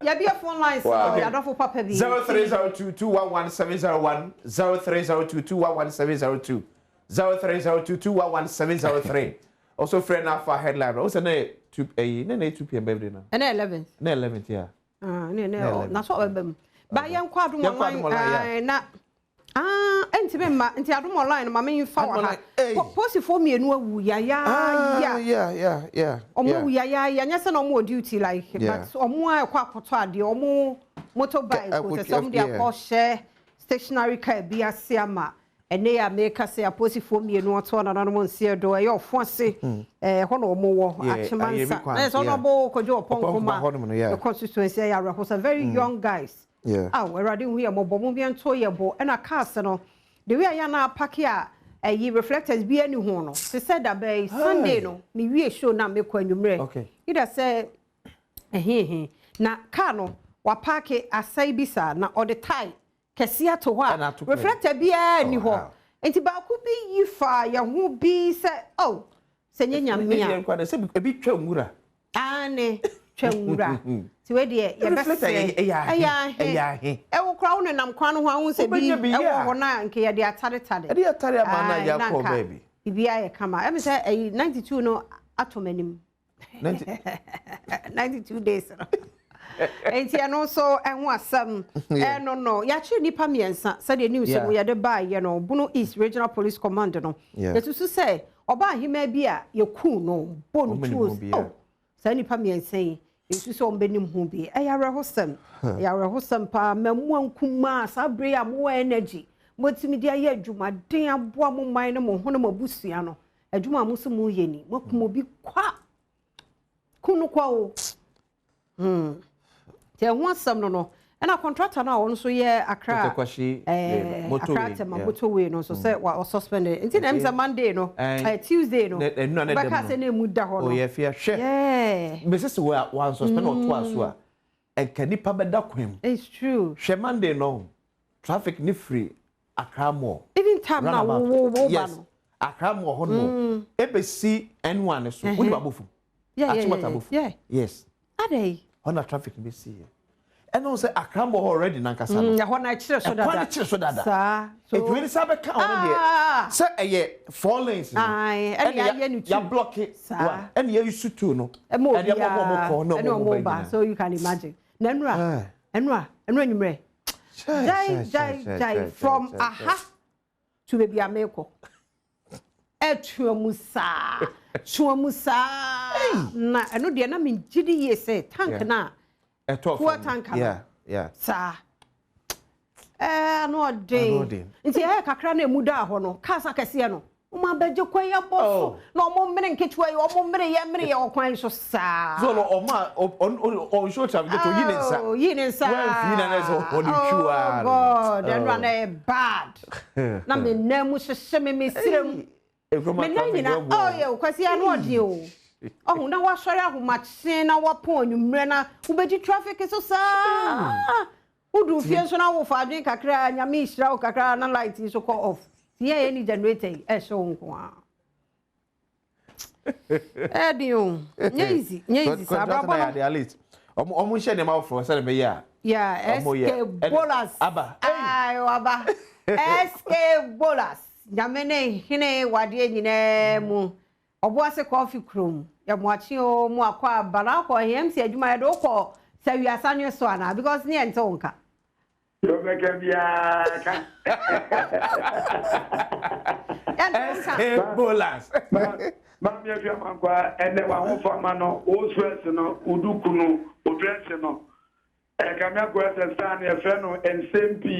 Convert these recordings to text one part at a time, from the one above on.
Ya be a phone line so I don't for papa be 0302211701 0302211702 0302211703 also friend our headline also na 2 p.m. birthday now and 11th na 11th yeah no na so bem ba yan kwa do online na enti be ma enti adom online ma me fa wa ha post for me enu awu ya omo ya nya se na omo duty like but omo akwa akoto ade omo motorbike ko se some dia ko share stationary car bi ase ama ene ya make say post for me enu oto na no mo nse do e ofo ase ho na omo wo achemansa na so no bo ko jo ponkoma the constituency ya reho some very young guys. Yeah. We're ready here. Mobo be and toy bo and a cast no. The way I na pack here, ye reflectors be any hono. She said that by Sunday no, me we show na me kwa nyumre. Okay. Ida say na car no wa park asai bisa na or the tie kesia to wa reflector be any ho. Enti ba ku bi yifa ya hu bi say oh se nyanya me a. Kwa say e bi twa nwura. Ane twamura ti we de ye bese eya he e wo kra wo nam kwan ho ahun se bi e wo ho na nke ye de atare ama na ya ko baby bibia ye kama e be say 92 no atomanim 92 days enti ano so enho asam no ya chi nipa miensa se de news mo ye de ba ye no Bunu East Regional Police Command no yetusu say oba hima bi a ye ku no bonu tools say nipa miensa yi yesu so mbenim hu bi ayare hosam pa mamu ankuma sabre am energy motimi dia ye adwuma den aboa mo man no mo hono mabusua no adwuma mo so mo yeni mokumo bi kwa kunu kwa o te ho asam no na contractor na won so ye akra motorway no so say wa suspended until them say Monday no Tuesday no because say na mu da ho no oh yeah fear hwe me say we one suspend or two aso a enka nipa beda kwem it's true hwe Monday no traffic ni free akra mo even time na wo ba no akra mo ho no ebesi N1 so we ba bofu yeah yes adey on traffic be see and also akrambo already nankasa no ya ho na kire so dada sa so it really sabe ka on there say eye 4 lanes ai and ya block it and ya use two no and ya mo ko no mo ba so you can imagine enra nyumre jai from aha to baby ameko etuamusa na eno de na me gidi ye say tank na full tank yeah sa no dey nti kakra na emuda ho no kasa kase no uma beje kwan ya boso na omo mmere nketua ye omo mmere ye okwan so sa so no on show time get to yi ne nsa when fi na so on chua god then run a bad na me namu hye me sirem me nanyina ye kwasi ya no ode o oh na wa sori ahomache na wa pon onwumre na ubedi traffic so sa udu fie so na wo fa adwen kakra nyame ihira o kakra na light so call off tie any generator so nko a dio nyezi sababa na elite omo hye ne ma for say be ya SK Bolas aba aba SK Bolas nyamene hine wade nyina mu oboase coffee chrome ya mwachi o mu akwa bala ko HMC adwuma ya do ko sawiasa nwe so ana because ne ente wonka yo meke bia ka Bolas ma mi afia mankwa ene wa ho fama no o stress no udukunu o dress no ka mi akwa stand e fe no ensempi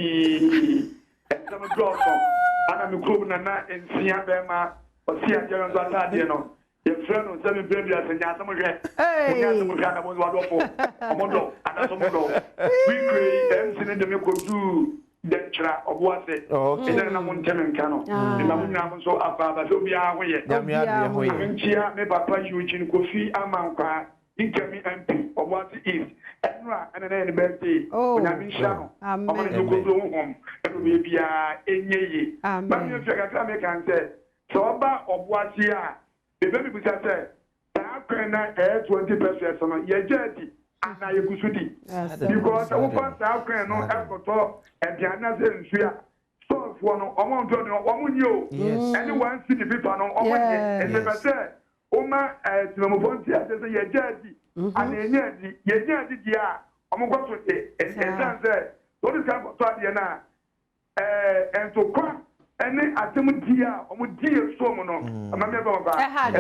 ensem drop ana mi krom na ensia be ma o si ajero ndo atade no ye friend no se me baby asenya asem hwe onya asem hwe na mo wa do fo omodo adaso modo we create MC ne de me ko du denchra obuase ene na mo nteme nka no na mo nyina mo so afaba so bia ho ye ntia me papa yuchin kofi amankwa Ikemi MP obuase is enra ene na birthday onya mi sha no omo ne ko do hom eno me bia enyeye ma mi fi akaka me kan se so ba obuase a the baby bisa say that na 20% no ye jadi ana yegusudi because we pass out kan no ekoto ediana se nsu a so for no omo ndo no omo nyi o anyone see the people no omo ye and they say oma timamofo ntia se ye jaji ana enye di dia omo go to exam say what is going to be na and to kwa any atemu dia omo die so mo no ama me ba ba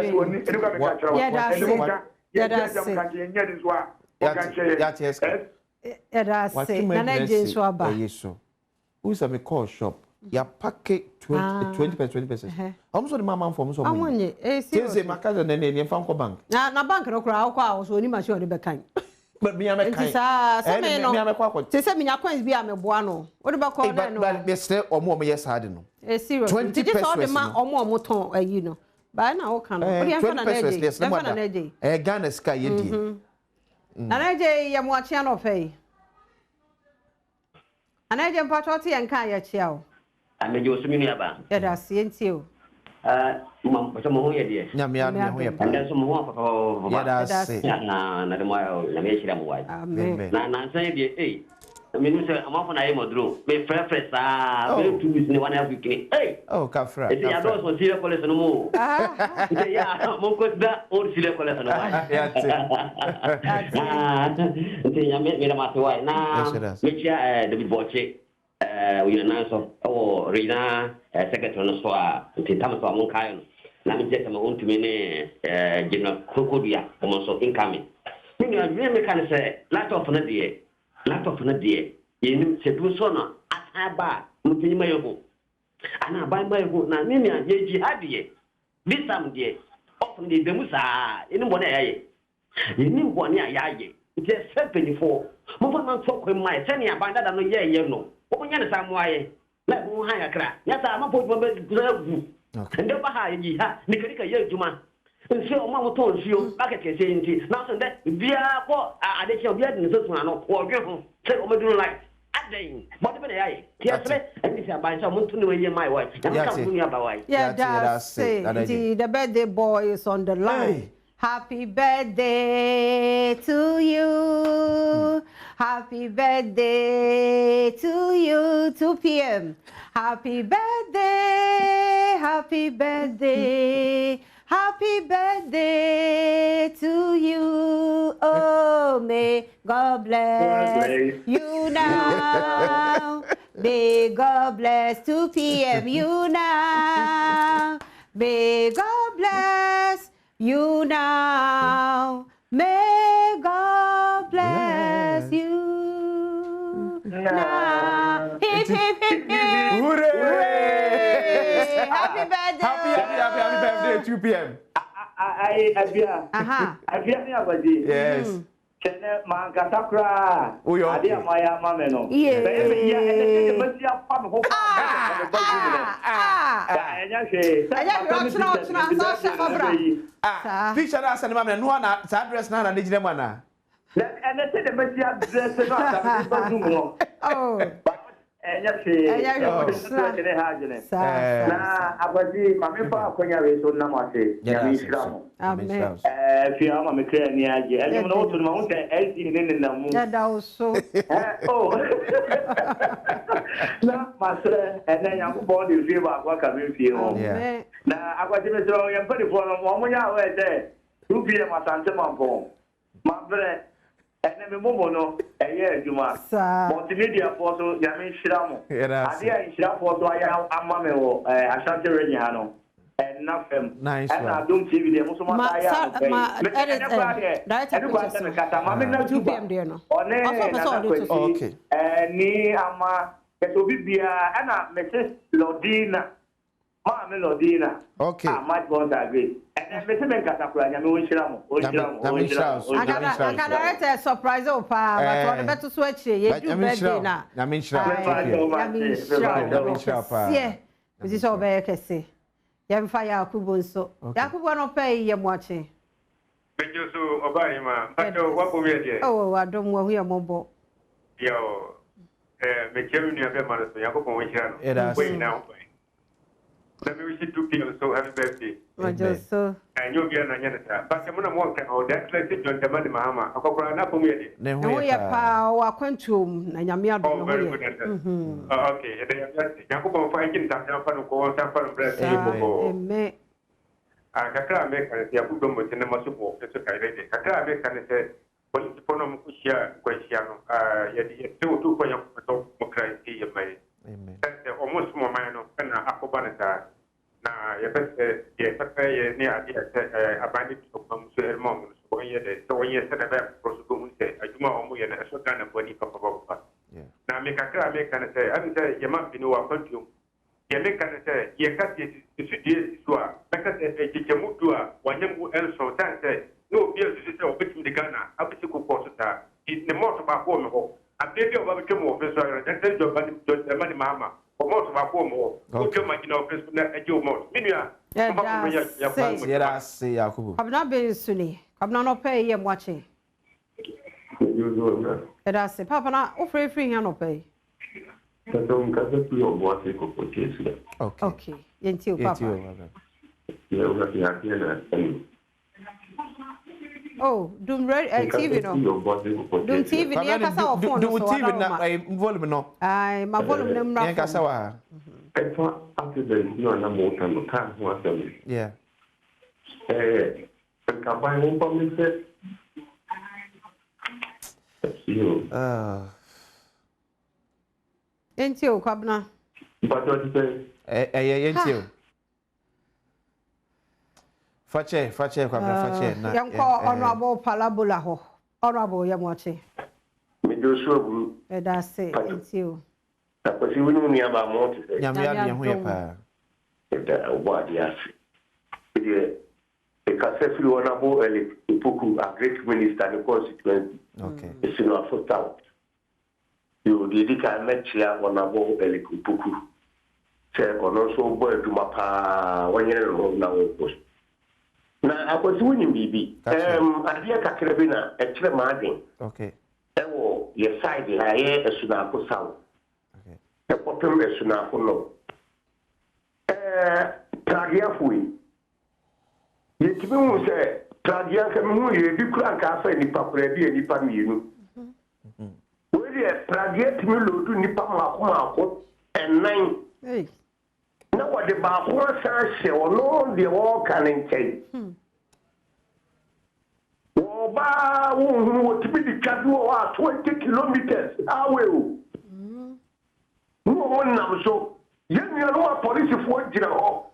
e so ni e go be ka chara yeah that's it. Nana James Waba. Yes, who's a call shop? Ya packet 20%. Almost the mama from so. I want you. Say my cousin and then from bank. Na bank no crowd kwa so ni machine de be kan. But me am a kind. Say me no. Say me coins be am boa no. What do call that no? But be stay or more yes hard no. Serious. 20% all the man or more moton you know. Ba na o kan. What you fan na dey? Ghana sky ye Anaje ya muachia no fei. Anaje mpatoti yanka ya chiao. Ameje osumi ya ba. Ya da sienti o. Mam so mo ho ye de. Nyame ya ho ye pa. Nda so mo ho papa. Ya da se. Na de mo na me hira mo wa. Amen. Na san de me nu se amafo na ye modro. Me fresh me 2 weeks ni one half week ni. Hey. Oh, kafra. Eti ya do so sile college no mo. Eti ya mo ko da o sile college no wa. Ya te. Eti ya me na ma se wa na. Me chia David Boche. We na so o Rina secretary no so a eti tam so mo kai no. Na me je mo ontumi ne general Kokodua mo so incoming. Me kan say laptop na de. Laptop na de yenim se du so na ataba mutini mayo ana bai mayo na me me yeji adie bisam de ofun de demusa yenim bone yaye yenim bone ayaye je 74 mo fa man so ko mai se ne abanda da no ye no o nya ne samu aye la bu ha ya kra ya sa ma po be gu ende ba ha yi ha ni kadi ye juma nsi o ma mo to nsi o ba keke se nti na so nde bia ko ade che bia de so tun ano wo dwe ho se o me dun like aden but be na yaye ya se nti se ban so mo tun we ye my wife ya ka tun ya ba wife yeah that's it. The birthday boy is on the line. Hey. Happy birthday to you. Happy birthday to you. 2 p.m. Happy birthday. Happy birthday. Happy birthday to you. Oh, may God bless you now. May God bless 2 p.m. you now. May God bless you now. May God bless you now. Hip, hip, hip, hip. Hooray! Happy birthday. Happy birthday, 2 p.m. Abia ni abadi. Yes. Chene mangata kra. Ade amaya mame no. Yeah. Be ya ene masi apa me ho. Enya she. Anya so fabra. Picture na send mame no na address na na gire mana. Ene se de masi address no ata me zoom no. Oh. Enya she. Chene ha jene. Na abadi mame fa akonya we so na mo ase. Ya mi Islam. Amen. Fi ama me kra ni age. Ene mo no to ma ho te LC ne na mu. Ya da so. Oh. Na masre ene ya ko bo di fi ba kwa ka me fi ho. Na akwati me so ya mpani fo no mo nya we de. Rubi e masante mampo. Mabre ene me momo no eye adwuma. Multimedia for so ya me hira mo. Ade ya hira for so ya amma me wo Ashanti region ha no. Na fem. Nice. And Adom TV de mo so ma ya. Okay. Ni ama etobi bia ana message Lodina. Ma me Lodina. Okay. Much more agree. And message me kata kura nya me wo hira mo. Wo hira mo. I can write a surprise o pa but what better switch ye do birthday na. Na me hira. Yeah. This is all very kese. Yamfa Yakubu nso. Yakubu no pay ye moache. Bejo so obai ma. Ato wapo me de. Oh, Adom wo hu mobo. Yo me chemu ni abe ma so Yakubu wo hira no. We now. Let me wish you 2 p.m. so happy birthday. Majoso. And you'll be an anyanata. But I'm not one can hold that like John Tamani Mahama. I go for an apple. No, we are power quantum and Yamia. Oh, very good. Okay, they are just Yakubo fighting some Tampa, Tampa, breast. I can't make a Yakubo with the Masubo, the Sakai. I can't make an say, when you put on Kushia, Queshiano, yet 2 for your Mokrati, Amen. Almost more man of Akobanata. Now, you better near the abandoned to mom, so you said about Prosukum, I do more and a sort of body papa. Now, make a car, make and say, I say, you must be no account you. You make and say, you cut it to Sua, because a teacher moved to one young else so that say, no beer to sit over the Ghana, up to Costa, it's the most of our home. I gave you a bit more officer, and tell your money, mamma. For most of our home, okay, my office at your most. Yes, I'm not being sunny. I'm not pay him watching. That's it, Papa. Not free hand or pay. Okay, until Papa. Oh, do TV no. Do TV ni akasa o phone so. Do TV na volume no. Ai, ma volume na mra. Ni akasa wa. Efa accident no na mo kan no kan ho asem. Yeah. Ka ba mo pa mi se. Entio kwabna. But what you say? Entio. Fache kwabna na. Yanko honorable palabula ho. Honorable yamwache. Me do so. That's it. Entio. Because you know me about more to say. Nyamia ho ye pa. What yes. The Kasefri honorable Ipuku, a great minister in the constituency. Okay. It's in our foot out. You did met here honorable Ipuku. Say, also boy to my pa 1 year old now. Now, I was winning BB. I hear Kakrabina, a tremending. Okay. Oh, your side, I hear a Sunako sound. Okay. A bottom is Sunako no. Pragiafui. Yet you say, Pragiacamu, you do crank after Nipa Predi and Nipa Minu. Where you Pragiat Mulu to Nipa Mako and 9. Now, what the Bafua says, or no, the all can intend. Oba, who to be the Kadu 20 kilometers away. No one now, so young yellow police for General.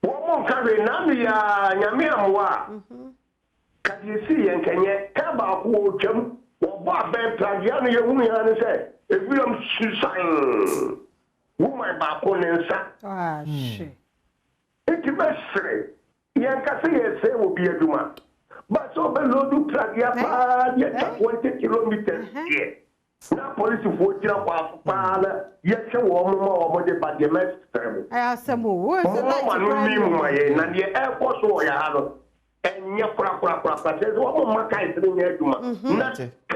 One more carry Namia, Yamiamwa. Can you see and can you Kaba who jump or Bob Plagiani, you say, if we don't sign. Woman back on and shit. It's best free. Yankasi say will be a duma. But so below do Pragia, yet 20 kilometers. Now, police for Japa, yet a woman over the Badiamet. I asked some words. And the airport so I have. And your proper says, what my kind of thing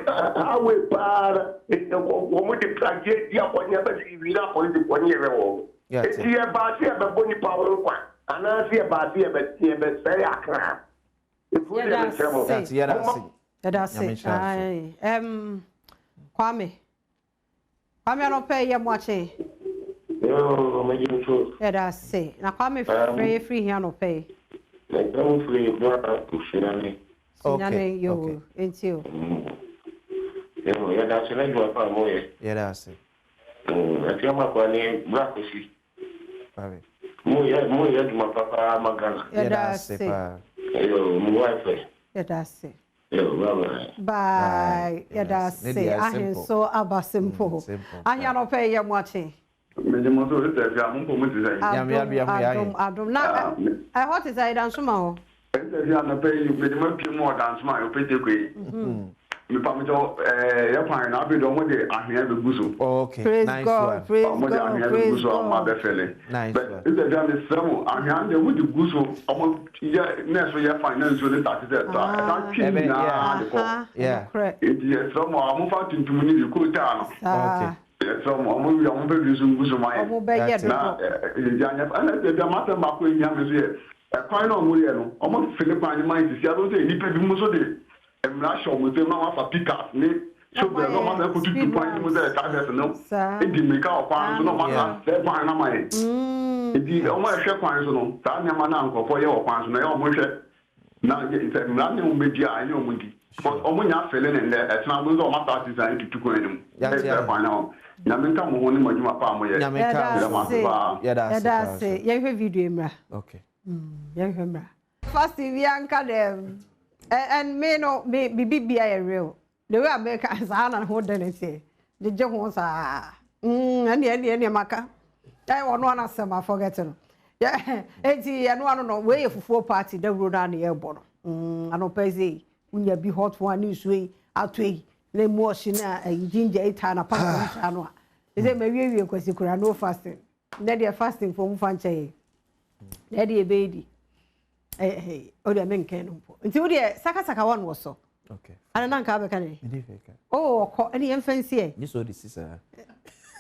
how we par it the woman the project the upon never see without police 1 year old. It's here about here, but Bonnie Power one. And I see about here, but here, but say Accra. If we that's it. Kwame, I don't pay you watching. No, my you. That's it. Now, Kwame free here, no pay. I don't free, but to Sinani. Okay, you, it's you. Yeah, that's an idea of more. Yeah, that's it. I feel my money, Blackosy. More, my papa, Magana. Yeah, that's it. Yeah, that's it. Bye. Yeah, that's it. I am so about simple. I am pay you watching. Adom. Now, I what is I dance tomorrow? I pay you with more than smile, pretty quick. You promise your fine, I'll be done with it. I hear the bosom. Okay, praise God, praise God, praise God. Nice. But if the done is some, I hear the wood bosom, almost next for your financial that. Yeah, correct. It is some more, I'm fighting to me, you could down. Okay. some on produce my a coin on William, almost Philippine mind is the other day, he paid most of the Russia with them now for pick up. So the woman put 2 points with the target, no, it didn't make out pounds, no matter, they're buying on my head. It did almost share points, no, Tanya uncle for your pounds, and I almost now it's a random media, I know with it. But when you're feeling in there, it's not with all my parties to go in them. That's by now. Yamika Mohoni Majuma Palm, that's it. You have video, okay. Young first, Bianca, them and may not be a real. The way I make as I don't hold anything. The Jones are and the Indian Maca. I want one of some, I forget. Yeah, and one no way of 4 party, the road on the airborne. I don't pay. When you be hot for a news way, out way, lay more shina and ginger 8 ton apart. Is it maybe because you could have no fasting? Then they are fasting for Mufanche. Daddy a baby. Hey, oh, the men can. Until the Saka one was so. Okay. And an uncle. Oh, any infancy. You saw this is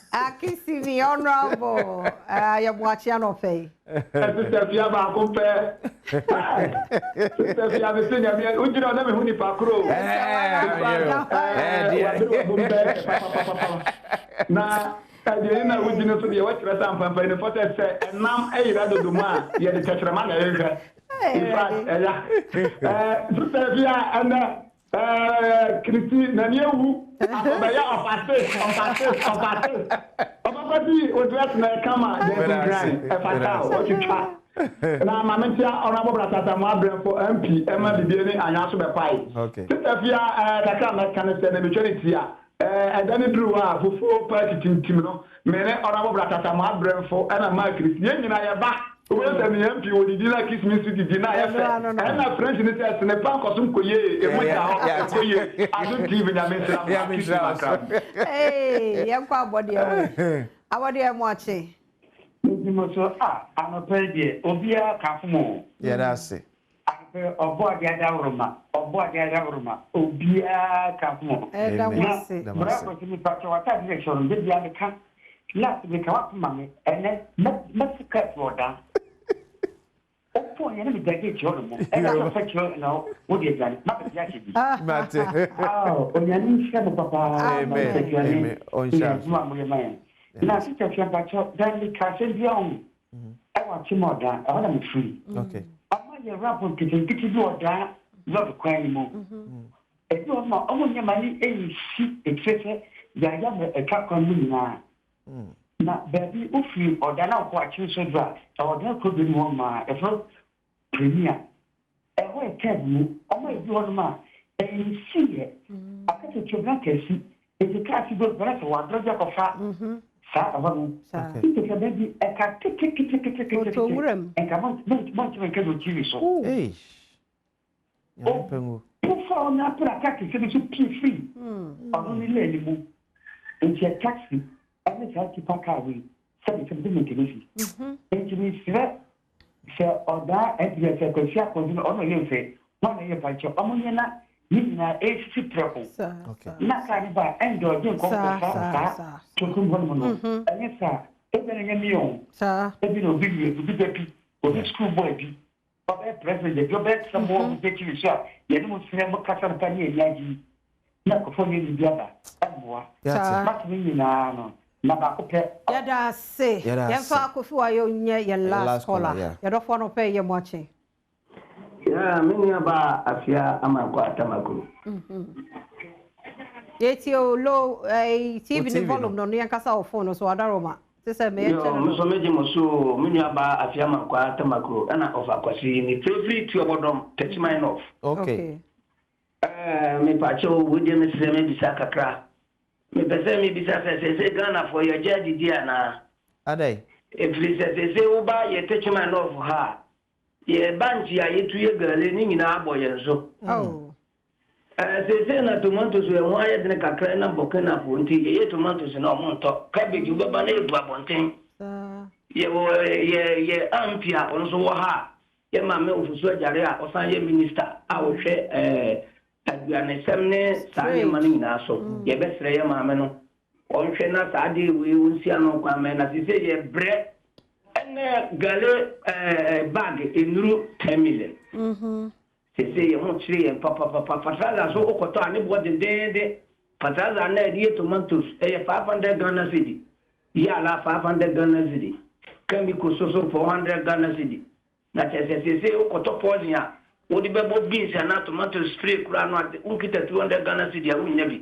I kiss me honorable. I am watching on pay. Sister Fiaba compare. Sister Fiaba senior, we do not know who the Pacro. Now, I didn't know what you know to be what you're saying. But the photo said, and now I rather do man. You had to catch a man. In fact, Sister Fiaba and Christine, Naniu, was less than a camera, if I can, what you try. Now, Mamentia, honorable Brata, Mabra for MP, Emma Bibiani, and Yasuba Pai. Okay. Sister Fia, the camera can send a maturity, and then it drew up for 4 party to Timno, many honorable Brata, Mabra for Anna Marcus, Yen and I are back. Well, the MP would deny kiss me to deny. And my friends in the test and a punk or some coye, I don't even a hey, young body. Our dear watching. I'm a baby, Obia Cafumo. Yeah, that's it. Of what the other room, Obia Cafumo. And I was it. But I was in the patch of a direction, did the other camp. Last week, up money, and then let's cut water. Oh, you never get your room. And I don't fetch you now. What you done? Not exactly. Oh, when you need some papa, amen. On man. Now, sister, then the castle young. I want you more than I want to free. Okay. I want your rapper to get you more than not a crime more. If you are not only your money, any sheep, etc., you are a cap on me now. Now, baby, if you or then I'll watch you so dry, or there could be more my effort. Premier, a way can you, or my your man, and you see it. I got a children, it's a classy good breath or a drug of fat. It's a baby, a cat, and come on, don't make a TV show. Hey, oh, for not put a taxi, so it's free. Only lady move into a taxi. And it's like to pack away. So it's a bit easy. And to me, sir, or that, and yes, I could share with you on your face. 1 year by your Omoniana, you are 8 trouble. Okay. Not kind of and your to come home. And yes, sir, everything in your own. Sir, every no video, the big or the schoolboy. But at present, the job at some more get you shot. You don't remember Castle Penny, Yaji. Not for me, the other. And more. That's me now. Yada say, Yafa Kufu, your last caller. You don't want to pay your watching. Yeah, many about Afia Amaquatamaku. Yet you low a TV volume, no near Casa phone, so Adaroma. This is me. So many Mosu, many about Afia Maquatamaku, and of Aquasi, free to about them, touch mine off. Okay. Me Pacho, William is the Sakakra. Me pese me bisa se Ghana for your jadi dia na adai if se uba ye techman of her ye banji ya yetu ye gale ni nyina aboye nso oh se na tomatoes we ho aye de kakra na bokena fo nti ye tomatoes na omonto cabbage ubaba na ebu abonten ye ampia onso wo ha ye ma me ofusu ajare a osan ye minister a wo hwe aduane semne sane mani na so ye besre ye maame no on hwena sa de we unsia no kwa me na se ye bre ene gale bag enuru 10 million se ye ho chire papa fatala so okoto ani bo de fatala na die tomatoes 500 Ghana cedi ya la 500 Ghana cedi kami ko so 400 Ghana cedi na se okoto poison ya wodi bebo beans na tomatoes spray kura no unkita 200 Ghana cedi ya unyabi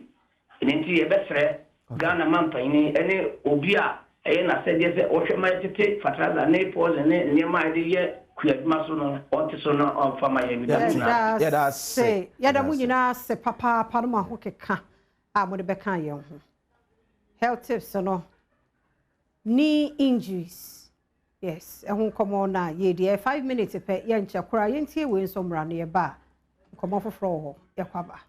nti ye besre Ghana mampani ene obi a na sede se ohwema tete fatala na pause ne niema de ye kuyadma so no onte so no on fama ye bi da ya say ya da munyina se papa no ma ho keka a mo de beka ye ho health tips no knee injuries yes ehun komo na ye de 5 minutes pe ye nche kura ye ntie we nso mra no ye ba komo foforo ho ye kwaba